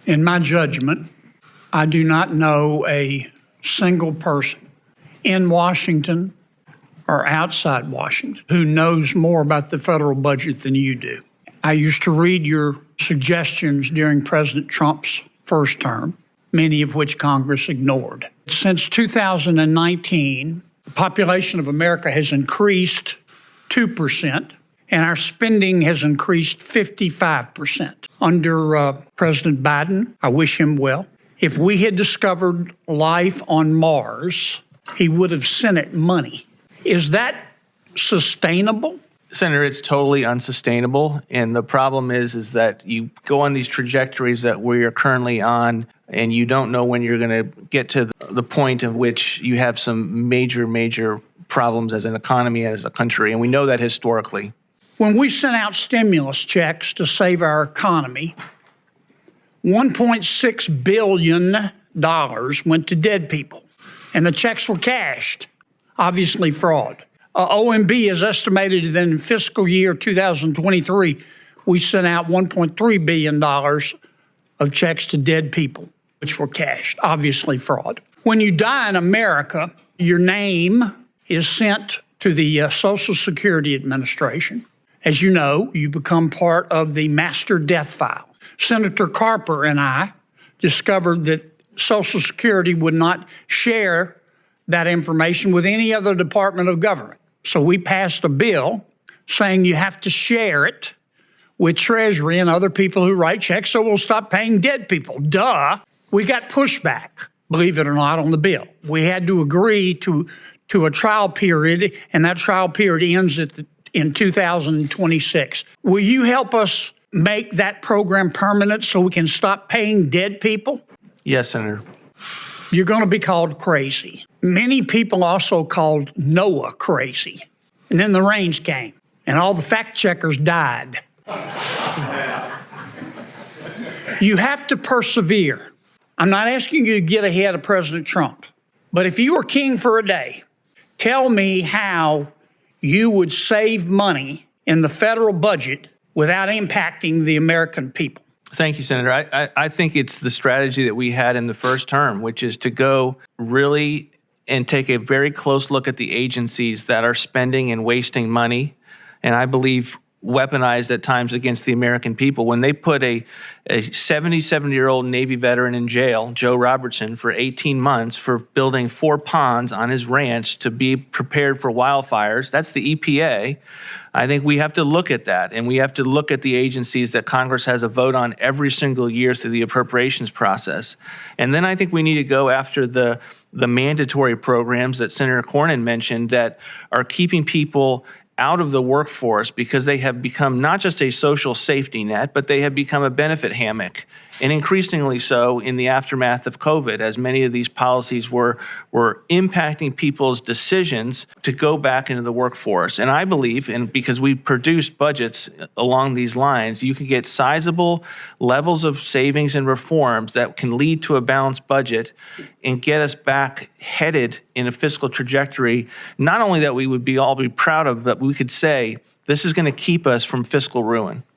In my judgment, I do not know a single person in Washington or outside Washington who knows more about the federal budget than you do. I used to read your suggestions during President Trump's first term, many of which Congress ignored. Since 2019, the population of America has increased 2%, and our spending has increased 55%. Under President Biden, I wish him well. If we had discovered life on Mars, he would have sent it money. Is that sustainable? Senator, it's totally unsustainable. And the problem is that you go on these trajectories that we are currently on, and you don't know when you're going to get to the point of which you have some major problems as an economy and as a country. And we know that historically. When we sent out stimulus checks to save our economy, $1.6 billion went to dead people, and the checks were cashed, obviously fraud. OMB has estimated that in fiscal year 2023, we sent out $1.3 billion of checks to dead people, which were cashed, obviously fraud. When you die in America, your name is sent to the Social Security Administration. As you know, you become part of the master death file. Senator Carper and I discovered that Social Security would not share that information with any other department of government. So we passed a bill saying you have to share it with Treasury and other people who write checks, so we'll stop paying dead people. Duh. We got pushback, believe it or not, on the bill. We had to agree to a trial period, and that trial period ends in 2026. Will you help us make that program permanent so we can stop paying dead people? Yes, Senator. You're going to be called crazy. Many people also called Noah crazy. And then the rains came, and all the fact checkers died. You have to persevere. I'm not asking you to get ahead of President Trump, but if you were king for a day, tell me how you would save money in the federal budget without impacting the American people. Thank you, Senator. I think it's the strategy that we had in the first term, which is to go really and take a very close look at the agencies that are spending and wasting money, and I believe weaponized at times against the American people. When they put a 77-year-old Navy veteran in jail, Joe Robertson, for 18 months for building 4 ponds on his ranch to be prepared for wildfires, that's the EPA. I think we have to look at that, and we have to look at the agencies that Congress has a vote on every single year through the appropriations process. And then I think we need to go after the mandatory programs that Senator Cornyn mentioned that are keeping people out of the workforce because they have become not just a social safety net, but they have become a benefit hammock, and increasingly so in the aftermath of COVID, as many of these policies were impacting people's decisions to go back into the workforce. And I believe, and because we produce budgets along these lines, you can get sizable levels of savings and reforms that can lead to a balanced budget and get us back headed in a fiscal trajectory, not only that we would all be proud of, but we could say, this is going to keep us from fiscal ruin.